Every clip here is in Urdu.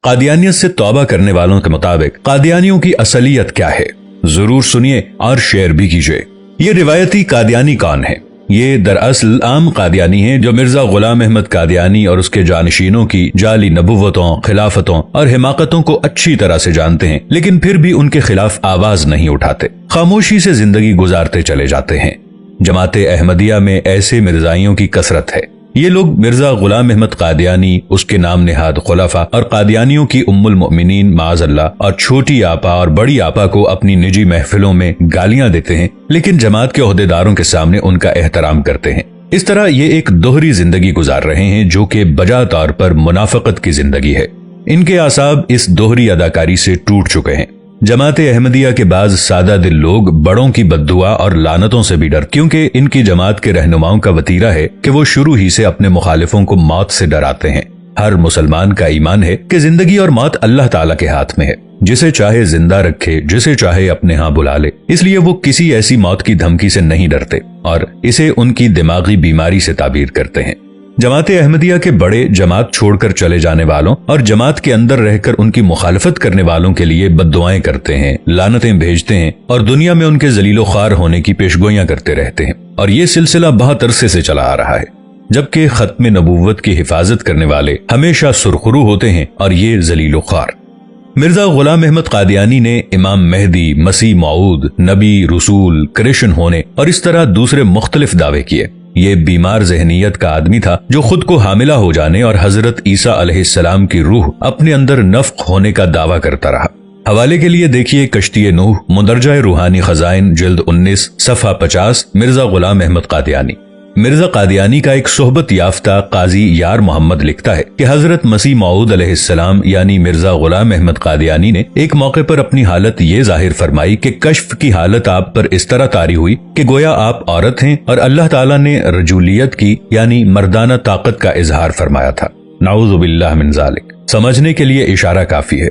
قادیانیت سے توبہ کرنے والوں کے مطابق قادیانیوں کی اصلیت کیا ہے، ضرور سنیے اور شیئر بھی کیجیے۔ یہ روایتی قادیانی کون ہے؟ یہ دراصل عام قادیانی ہیں جو مرزا غلام احمد قادیانی اور اس کے جانشینوں کی جعلی نبوتوں، خلافتوں اور حماقتوں کو اچھی طرح سے جانتے ہیں، لیکن پھر بھی ان کے خلاف آواز نہیں اٹھاتے، خاموشی سے زندگی گزارتے چلے جاتے ہیں۔ جماعت احمدیہ میں ایسے مرزائیوں کی کثرت ہے۔ یہ لوگ مرزا غلام احمد قادیانی، اس کے نام نہاد خلفاء اور قادیانیوں کی ام المؤمنین معاذ اللہ اور چھوٹی آپا اور بڑی آپا کو اپنی نجی محفلوں میں گالیاں دیتے ہیں، لیکن جماعت کے عہدیداروں کے سامنے ان کا احترام کرتے ہیں۔ اس طرح یہ ایک دوہری زندگی گزار رہے ہیں جو کہ بجا طور پر منافقت کی زندگی ہے۔ ان کے اعصاب اس دوہری اداکاری سے ٹوٹ چکے ہیں۔ جماعت احمدیہ کے بعض سادہ دل لوگ بڑوں کی بددعا اور لعنتوں سے بھی ڈر، کیونکہ ان کی جماعت کے رہنماؤں کا وتیرہ ہے کہ وہ شروع ہی سے اپنے مخالفوں کو موت سے ڈراتے ہیں۔ ہر مسلمان کا ایمان ہے کہ زندگی اور موت اللہ تعالیٰ کے ہاتھ میں ہے، جسے چاہے زندہ رکھے، جسے چاہے اپنے ہاں بلا لے، اس لیے وہ کسی ایسی موت کی دھمکی سے نہیں ڈرتے اور اسے ان کی دماغی بیماری سے تعبیر کرتے ہیں۔ جماعت احمدیہ کے بڑے جماعت چھوڑ کر چلے جانے والوں اور جماعت کے اندر رہ کر ان کی مخالفت کرنے والوں کے لیے بددعائیں کرتے ہیں، لعنتیں بھیجتے ہیں اور دنیا میں ان کے ذلیل و خوار ہونے کی پیشگوئیاں کرتے رہتے ہیں، اور یہ سلسلہ بہت عرصے سے چلا آ رہا ہے، جبکہ ختم نبوت کی حفاظت کرنے والے ہمیشہ سرخرو ہوتے ہیں اور یہ ذلیل و خوار۔ مرزا غلام احمد قادیانی نے امام مہدی، مسیح موعود، نبی، رسول، کرشن ہونے اور اس طرح دوسرے مختلف دعوے کیے۔ یہ بیمار ذہنیت کا آدمی تھا جو خود کو حاملہ ہو جانے اور حضرت عیسیٰ علیہ السلام کی روح اپنے اندر نفخ ہونے کا دعویٰ کرتا رہا۔ حوالے کے لیے دیکھیے کشتی نوح، مندرجہ روحانی خزائن، جلد 19، صفحہ 50، مرزا غلام احمد قادیانی۔ مرزا قادیانی کا ایک صحبت یافتہ قاضی یار محمد لکھتا ہے کہ حضرت مسیح موعود علیہ السلام یعنی مرزا غلام احمد قادیانی نے ایک موقع پر اپنی حالت یہ ظاہر فرمائی کہ کشف کی حالت آپ پر اس طرح طاری ہوئی کہ گویا آپ عورت ہیں، اور اللہ تعالیٰ نے رجولیت کی یعنی مردانہ طاقت کا اظہار فرمایا تھا۔ نعوذ باللہ من ذالک۔ سمجھنے کے لیے اشارہ کافی ہے۔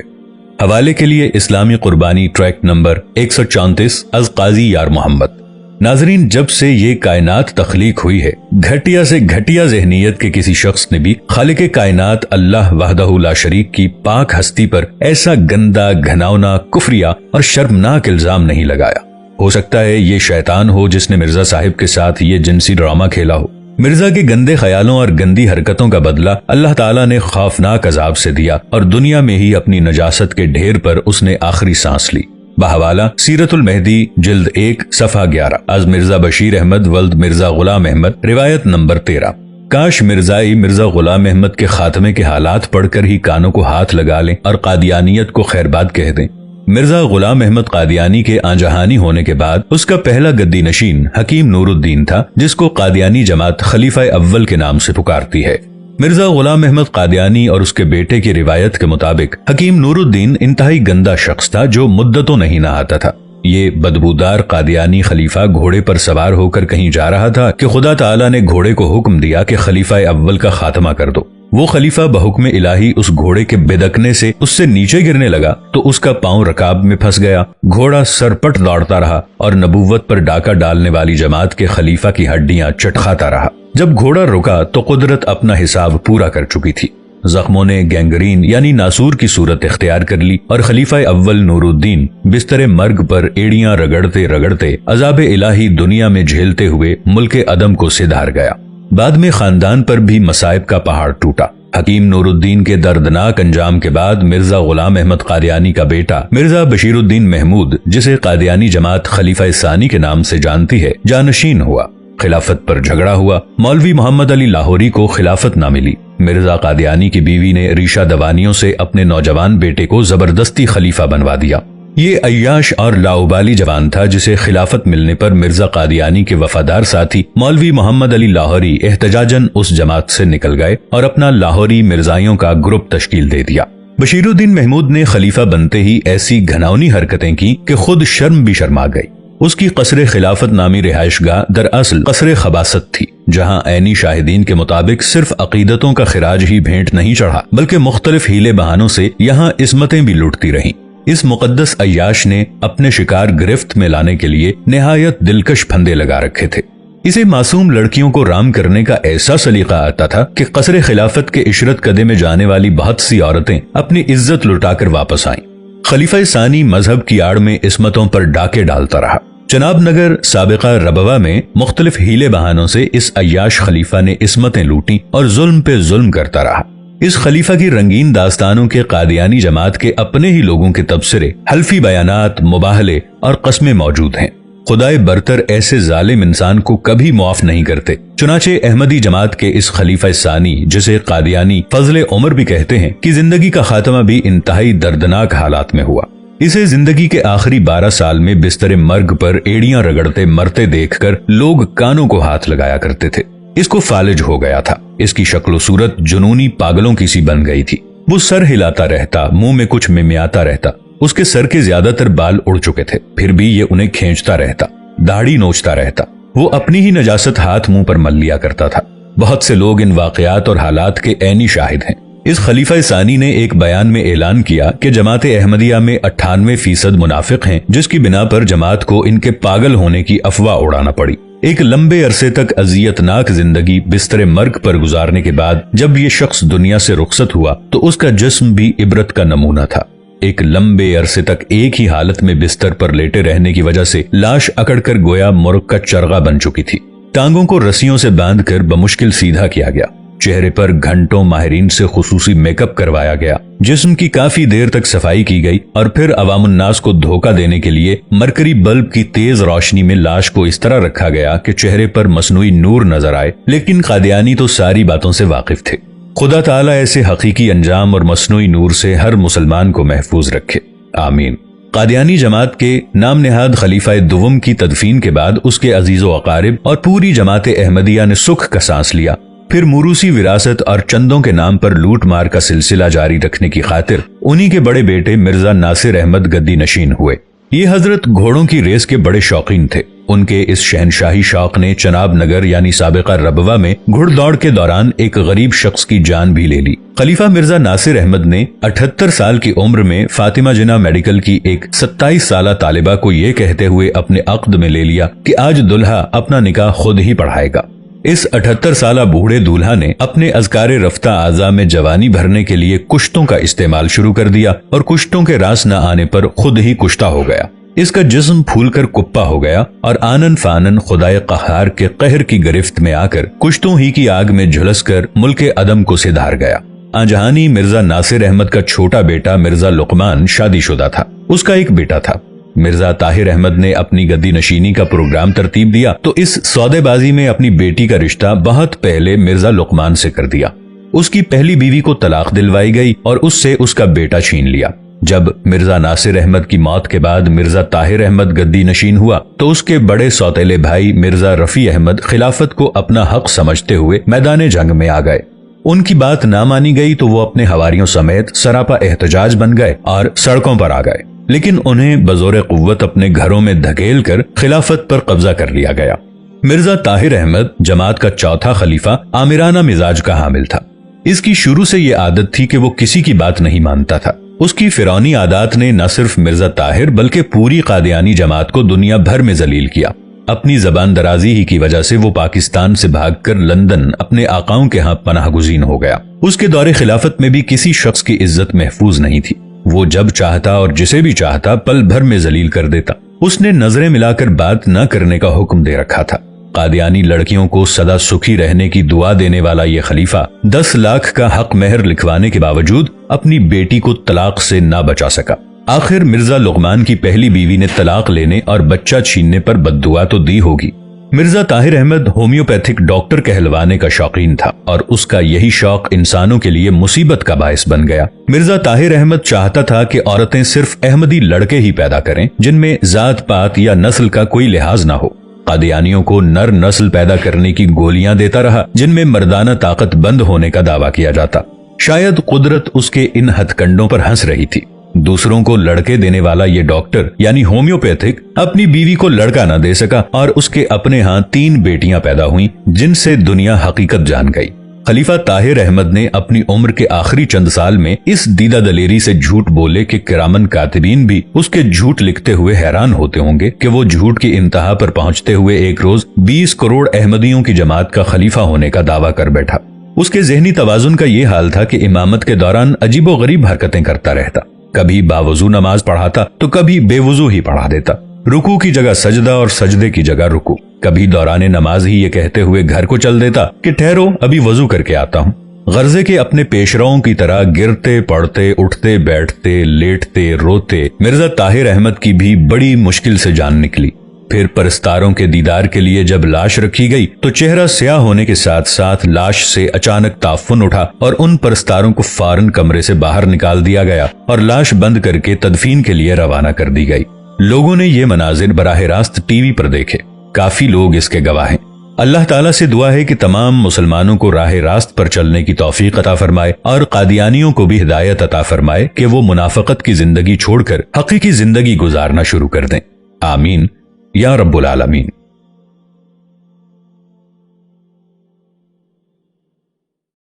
حوالے کے لیے اسلامی قربانی ٹریک نمبر 134 از قاضی یار محمد۔ ناظرین، جب سے یہ کائنات تخلیق ہوئی ہے، گھٹیا سے گھٹیا ذہنیت کے کسی شخص نے بھی خالق کائنات اللہ وحدہ لا شریک کی پاک ہستی پر ایسا گندا، گھناؤنا، کفریہ اور شرمناک الزام نہیں لگایا۔ ہو سکتا ہے یہ شیطان ہو جس نے مرزا صاحب کے ساتھ یہ جنسی ڈرامہ کھیلا ہو۔ مرزا کے گندے خیالوں اور گندی حرکتوں کا بدلہ اللہ تعالیٰ نے خوفناک عذاب سے دیا، اور دنیا میں ہی اپنی نجاست کے ڈھیر پر اس نے آخری سانس لی۔ بحوالہ سیرت المہدی، جلد 1، صفحہ 11، از مرزا بشیر احمد ولد مرزا غلام احمد، روایت نمبر 13۔ کاش مرزائی مرزا غلام احمد کے خاتمے کے حالات پڑھ کر ہی کانوں کو ہاتھ لگا لیں اور قادیانیت کو خیرباد کہہ دیں۔ مرزا غلام احمد قادیانی کے آنجہانی ہونے کے بعد اس کا پہلا گدی نشین حکیم نور الدین تھا، جس کو قادیانی جماعت خلیفہ اول کے نام سے پکارتی ہے۔ مرزا غلام احمد قادیانی اور اس کے بیٹے کی روایت کے مطابق حکیم نور الدین انتہائی گندا شخص تھا جو مدتوں نہیں نہاتا تھا۔ یہ بدبودار قادیانی خلیفہ گھوڑے پر سوار ہو کر کہیں جا رہا تھا کہ خدا تعالیٰ نے گھوڑے کو حکم دیا کہ خلیفہ اول کا خاتمہ کر دو۔ وہ خلیفہ بحکم الہی اس گھوڑے کے بدکنے سے اس سے نیچے گرنے لگا تو اس کا پاؤں رکاب میں پھنس گیا۔ گھوڑا سرپٹ دوڑتا رہا اور نبوت پر ڈاکہ ڈالنے والی جماعت کے خلیفہ کی ہڈیاں چٹکھاتا رہا۔ جب گھوڑا رکا تو قدرت اپنا حساب پورا کر چکی تھی۔ زخموں نے گینگرین یعنی ناسور کی صورت اختیار کر لی اور خلیفہ اول نور الدین بستر مرگ پر ایڑیاں رگڑتے رگڑتے عذاب الہی دنیا میں جھیلتے ہوئے ملک عدم کو سدھار گیا۔ بعد میں خاندان پر بھی مصائب کا پہاڑ ٹوٹا۔ حکیم نور الدین کے دردناک انجام کے بعد مرزا غلام احمد قادیانی کا بیٹا مرزا بشیر الدین محمود، جسے قادیانی جماعت خلیفہ ثانی کے نام سے جانتی ہے، جانشین ہوا۔ خلافت پر جھگڑا ہوا۔ مولوی محمد علی لاہوری کو خلافت نہ ملی۔ مرزا قادیانی کی بیوی نے ریشہ دوانیوں سے اپنے نوجوان بیٹے کو زبردستی خلیفہ بنوا دیا۔ یہ عیاش اور لاؤبالی جوان تھا جسے خلافت ملنے پر مرزا قادیانی کے وفادار ساتھی مولوی محمد علی لاہوری احتجاجاً اس جماعت سے نکل گئے اور اپنا لاہوری مرزائیوں کا گروپ تشکیل دے دیا۔ بشیر الدین محمود نے خلیفہ بنتے ہی ایسی گھناؤنی حرکتیں کی کہ خود شرم بھی شرما گئی۔ اس کی قصر خلافت نامی رہائش گاہ دراصل قصر خباست تھی، جہاں عینی شاہدین کے مطابق صرف عقیدتوں کا خراج ہی بھینٹ نہیں چڑھا بلکہ مختلف ہیلے بہانوں سے یہاں عصمتیں بھی لوٹتی رہیں۔ اس مقدس عیاش نے اپنے شکار گرفت میں لانے کے لیے نہایت دلکش پھندے لگا رکھے تھے۔ اسے معصوم لڑکیوں کو رام کرنے کا ایسا سلیقہ آتا تھا کہ قصر خلافت کے عشرت قدے میں جانے والی بہت سی عورتیں اپنی عزت لٹا کر واپس آئیں۔ خلیفہ ثانی مذہب کی آڑ میں عصمتوں پر ڈاکے ڈالتا رہا۔ چناب نگر سابقہ ربوہ میں مختلف ہیلے بہانوں سے اس عیاش خلیفہ نے عصمتیں لوٹیں اور ظلم پہ ظلم کرتا رہا۔ اس خلیفہ کی رنگین داستانوں کے قادیانی جماعت کے اپنے ہی لوگوں کے تبصرے، حلفی بیانات، مباہلے اور قسمیں موجود ہیں۔ خدائے برتر ایسے ظالم انسان کو کبھی معاف نہیں کرتے۔ چنانچہ احمدی جماعت کے اس خلیفہ ثانی، جسے قادیانی فضل عمر بھی کہتے ہیں، کی زندگی کا خاتمہ بھی انتہائی دردناک حالات میں ہوا۔ اسے زندگی کے آخری 12 سال میں بستر مرگ پر ایڑیاں رگڑتے مرتے دیکھ کر لوگ کانوں کو ہاتھ لگایا کرتے تھے۔ اس کو فالج ہو گیا تھا۔ اس کی شکل و صورت جنونی پاگلوں کی سی بن گئی تھی۔ وہ سر ہلاتا رہتا، منہ میں کچھ ممیاتا رہتا۔ اس کے سر کے زیادہ تر بال اڑ چکے تھے، پھر بھی یہ انہیں کھینچتا رہتا، داڑھی نوچتا رہتا۔ وہ اپنی ہی نجاست ہاتھ منہ پر مل لیا کرتا تھا۔ بہت سے لوگ ان واقعات اور حالات کے عینی شاہد ہیں۔ اس خلیفہ ثانی نے ایک بیان میں اعلان کیا کہ جماعت احمدیہ میں 98% منافق ہیں، جس کی بنا پر جماعت کو ان کے پاگل ہونے کی افواہ اڑانا پڑی۔ ایک لمبے عرصے تک اذیتناک زندگی بستر مرگ پر گزارنے کے بعد جب یہ شخص دنیا سے رخصت ہوا تو اس کا جسم بھی عبرت کا نمونہ تھا۔ ایک لمبے عرصے تک ایک ہی حالت میں بستر پر لیٹے رہنے کی وجہ سے لاش اکڑ کر گویا مرغ کا چرغا بن چکی تھی۔ ٹانگوں کو رسیوں سے باندھ کر بمشکل سیدھا کیا گیا۔ چہرے پر گھنٹوں ماہرین سے خصوصی میک اپ کروایا گیا۔ جسم کی کافی دیر تک صفائی کی گئی اور پھر عوام الناس کو دھوکہ دینے کے لیے مرکری بلب کی تیز روشنی میں لاش کو اس طرح رکھا گیا کہ چہرے پر مصنوعی نور نظر آئے۔ لیکن قادیانی تو ساری باتوں سے واقف تھے۔ خدا تعالیٰ ایسے حقیقی انجام اور مصنوعی نور سے ہر مسلمان کو محفوظ رکھے، آمین۔ قادیانی جماعت کے نام نہاد خلیفہ دوم کی تدفین کے بعد اس کے عزیز و اقارب اور پوری جماعت احمدیہ نے سکھ کا سانس لیا۔ پھر موروثی وراثت اور چندوں کے نام پر لوٹ مار کا سلسلہ جاری رکھنے کی خاطر انہی کے بڑے بیٹے مرزا ناصر احمد گدی نشین ہوئے۔ یہ حضرت گھوڑوں کی ریس کے بڑے شوقین تھے۔ ان کے اس شہنشاہی شوق نے چناب نگر یعنی سابقہ ربوہ میں گھڑ دوڑ کے دوران ایک غریب شخص کی جان بھی لے لی۔ خلیفہ مرزا ناصر احمد نے 78 سال کی عمر میں فاطمہ جناح میڈیکل کی ایک 27 سالہ طالبہ کو یہ کہتے ہوئے اپنے عقد میں لے لیا کہ آج دلہا اپنا نکاح خود ہی پڑھائے گا۔ اس 78 سالہ بوڑھے دولہا نے اپنے اذکار رفتہ اعضاء میں جوانی بھرنے کے لیے کشتوں کا استعمال شروع کر دیا اور کشتوں کے راس نہ آنے پر خود ہی کشتہ ہو گیا۔ اس کا جسم پھول کر کپا ہو گیا اور آنن فانن خدائے قہار کے قہر کی گرفت میں آ کر کشتوں ہی کی آگ میں جھلس کر ملک عدم کو سدھار گیا۔ آنجہانی مرزا ناصر احمد کا چھوٹا بیٹا مرزا لقمان شادی شدہ تھا۔ اس کا ایک بیٹا تھا۔ مرزا طاہر احمد نے اپنی گدی نشینی کا پروگرام ترتیب دیا تو اس سودے بازی میں اپنی بیٹی کا رشتہ بہت پہلے مرزا لقمان سے کر دیا۔ اس کی پہلی بیوی کو طلاق دلوائی گئی اور اس سے اس کا بیٹا چھین لیا۔ جب مرزا ناصر احمد کی موت کے بعد مرزا طاہر احمد گدی نشین ہوا تو اس کے بڑے سوتیلے بھائی مرزا رفیع احمد خلافت کو اپنا حق سمجھتے ہوئے میدان جنگ میں آ گئے۔ ان کی بات نہ مانی گئی تو وہ اپنے حواریوں سمیت سراپا احتجاج بن گئے اور سڑکوں پر آ گئے، لیکن انہیں بزور قوت اپنے گھروں میں دھکیل کر خلافت پر قبضہ کر لیا گیا۔ مرزا طاہر احمد جماعت کا چوتھا خلیفہ آمرانہ مزاج کا حامل تھا۔ اس کی شروع سے یہ عادت تھی کہ وہ کسی کی بات نہیں مانتا تھا۔ اس کی فرعونی عادات نے نہ صرف مرزا طاہر بلکہ پوری قادیانی جماعت کو دنیا بھر میں ذلیل کیا۔ اپنی زبان درازی ہی کی وجہ سے وہ پاکستان سے بھاگ کر لندن اپنے آقاؤں کے ہاں پناہ گزین ہو گیا۔ اس کے دور خلافت میں بھی کسی شخص کی عزت محفوظ نہیں تھی۔ وہ جب چاہتا اور جسے بھی چاہتا پل بھر میں ذلیل کر دیتا۔ اس نے نظریں ملا کر بات نہ کرنے کا حکم دے رکھا تھا۔ قادیانی لڑکیوں کو سدا سکھی رہنے کی دعا دینے والا یہ خلیفہ 10 لاکھ کا حق مہر لکھوانے کے باوجود اپنی بیٹی کو طلاق سے نہ بچا سکا۔ آخر مرزا لقمان کی پہلی بیوی نے طلاق لینے اور بچہ چھیننے پر بددعا تو دی ہوگی۔ مرزا طاہر احمد ہومیوپیتھک ڈاکٹر کہلوانے کا شوقین تھا اور اس کا یہی شوق انسانوں کے لیے مصیبت کا باعث بن گیا۔ مرزا طاہر احمد چاہتا تھا کہ عورتیں صرف احمدی لڑکے ہی پیدا کریں جن میں ذات پات یا نسل کا کوئی لحاظ نہ ہو۔ قادیانیوں کو نر نسل پیدا کرنے کی گولیاں دیتا رہا جن میں مردانہ طاقت بند ہونے کا دعویٰ کیا جاتا۔ شاید قدرت اس کے ان ہتھ کنڈوں پر ہنس رہی تھی۔ دوسروں کو لڑکے دینے والا یہ ڈاکٹر یعنی ہومیوپیتھک اپنی بیوی کو لڑکا نہ دے سکا اور اس کے اپنے ہاں 3 بیٹیاں پیدا ہوئیں جن سے دنیا حقیقت جان گئی۔ خلیفہ طاہر احمد نے اپنی عمر کے آخری چند سال میں اس دیدہ دلیری سے جھوٹ بولے کہ کرامن کاتبین بھی اس کے جھوٹ لکھتے ہوئے حیران ہوتے ہوں گے کہ وہ جھوٹ کی انتہا پر پہنچتے ہوئے ایک روز 20 کروڑ احمدیوں کی جماعت کا خلیفہ ہونے کا دعویٰ کر بیٹھا۔ اس کے ذہنی توازن کا یہ حال تھا کہ امامت کے دوران عجیب و غریب حرکتیں کرتا رہتا، کبھی باوضو نماز پڑھاتا تو کبھی بے وضو ہی پڑھا دیتا، رکوع کی جگہ سجدہ اور سجدے کی جگہ رکوع، کبھی دوران نماز ہی یہ کہتے ہوئے گھر کو چل دیتا کہ ٹھہرو ابھی وضو کر کے آتا ہوں۔ غرضے کے اپنے پیشراؤں کی طرح گرتے پڑتے اٹھتے بیٹھتے لیٹتے روتے مرزا طاہر احمد کی بھی بڑی مشکل سے جان نکلی۔ پھر پرستاروں کے دیدار کے لیے جب لاش رکھی گئی تو چہرہ سیاہ ہونے کے ساتھ ساتھ لاش سے اچانک تعفن اٹھا اور ان پرستاروں کو فوراً کمرے سے باہر نکال دیا گیا اور لاش بند کر کے تدفین کے لیے روانہ کر دی گئی۔ لوگوں نے یہ مناظر براہ راست ٹی وی پر دیکھے، کافی لوگ اس کے گواہ ہیں۔ اللہ تعالیٰ سے دعا ہے کہ تمام مسلمانوں کو راہ راست پر چلنے کی توفیق عطا فرمائے اور قادیانیوں کو بھی ہدایت عطا فرمائے کہ وہ منافقت کی زندگی چھوڑ کر حقیقی زندگی گزارنا شروع کر دیں۔ آمین یا رب العالمین۔